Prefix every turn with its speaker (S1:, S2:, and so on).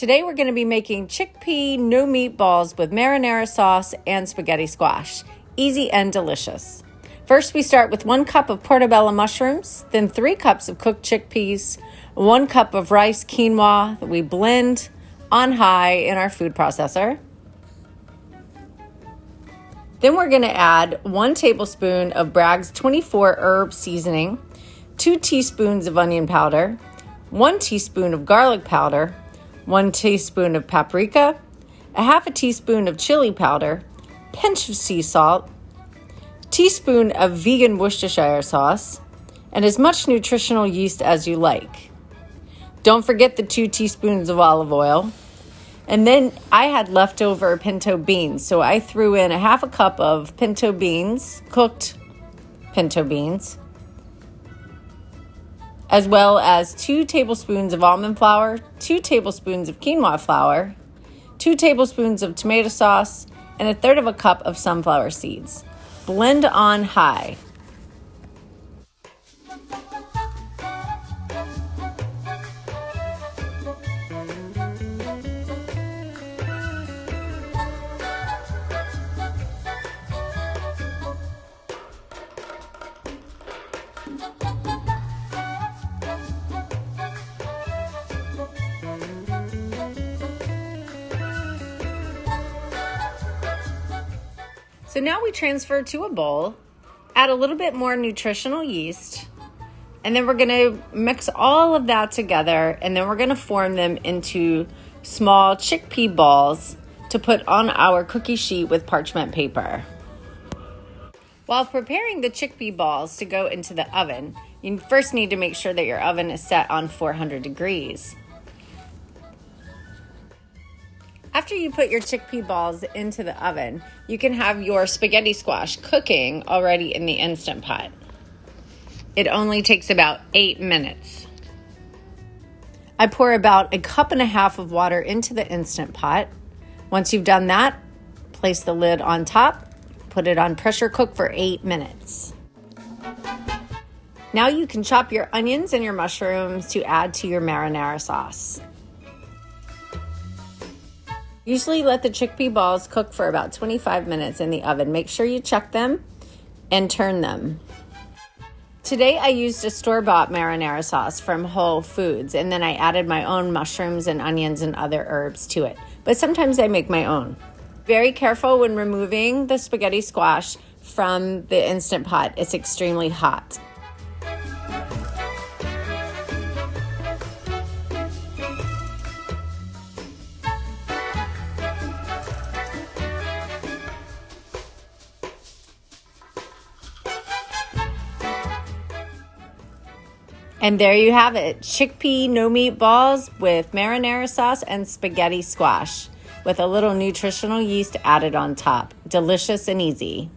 S1: Today we're going to be making chickpea no meatballs with marinara sauce and spaghetti squash. Easy and delicious. First we start with 1 cup of portabella mushrooms, then 3 cups of cooked chickpeas, 1 cup of rice quinoa that we blend on high in our food processor. Then we're going to add 1 tablespoon of Bragg's 24 herb seasoning, 2 teaspoons of onion powder, 1 teaspoon of garlic powder, 1 teaspoon of paprika, a half a teaspoon of chili powder, pinch of sea salt, teaspoon of vegan Worcestershire sauce, and as much nutritional yeast as you like. Don't forget the 2 teaspoons of olive oil. And then I had leftover pinto beans, so I threw in a half a cup of pinto beans, cooked pinto beans, as well as 2 tablespoons of almond flour, 2 tablespoons of quinoa flour, 2 tablespoons of tomato sauce, and 1/3 cup of sunflower seeds. Blend on high. So now we transfer to a bowl, add a little bit more nutritional yeast, and then we're going to mix all of that together, and then we're going to form them into small chickpea balls to put on our cookie sheet with parchment paper. While preparing the chickpea balls to go into the oven, you first need to make sure that your oven is set on 400 degrees. After you put your chickpea balls into the oven, you can have your spaghetti squash cooking already in the Instant Pot. It only takes about 8 minutes. I pour about 1.5 cups of water into the Instant Pot. Once you've done that, place the lid on top, put it on pressure cook for 8 minutes. Now you can chop your onions and your mushrooms to add to your marinara sauce. Usually let the chickpea balls cook for about 25 minutes in the oven. Make sure you check them and turn them. Today I used a store-bought marinara sauce from Whole Foods, and then I added my own mushrooms and onions and other herbs to it. But sometimes I make my own. Very careful when removing the spaghetti squash from the Instant Pot. It's extremely hot. And there you have it, chickpea no meatballs with marinara sauce and spaghetti squash with a little nutritional yeast added on top. Delicious and easy.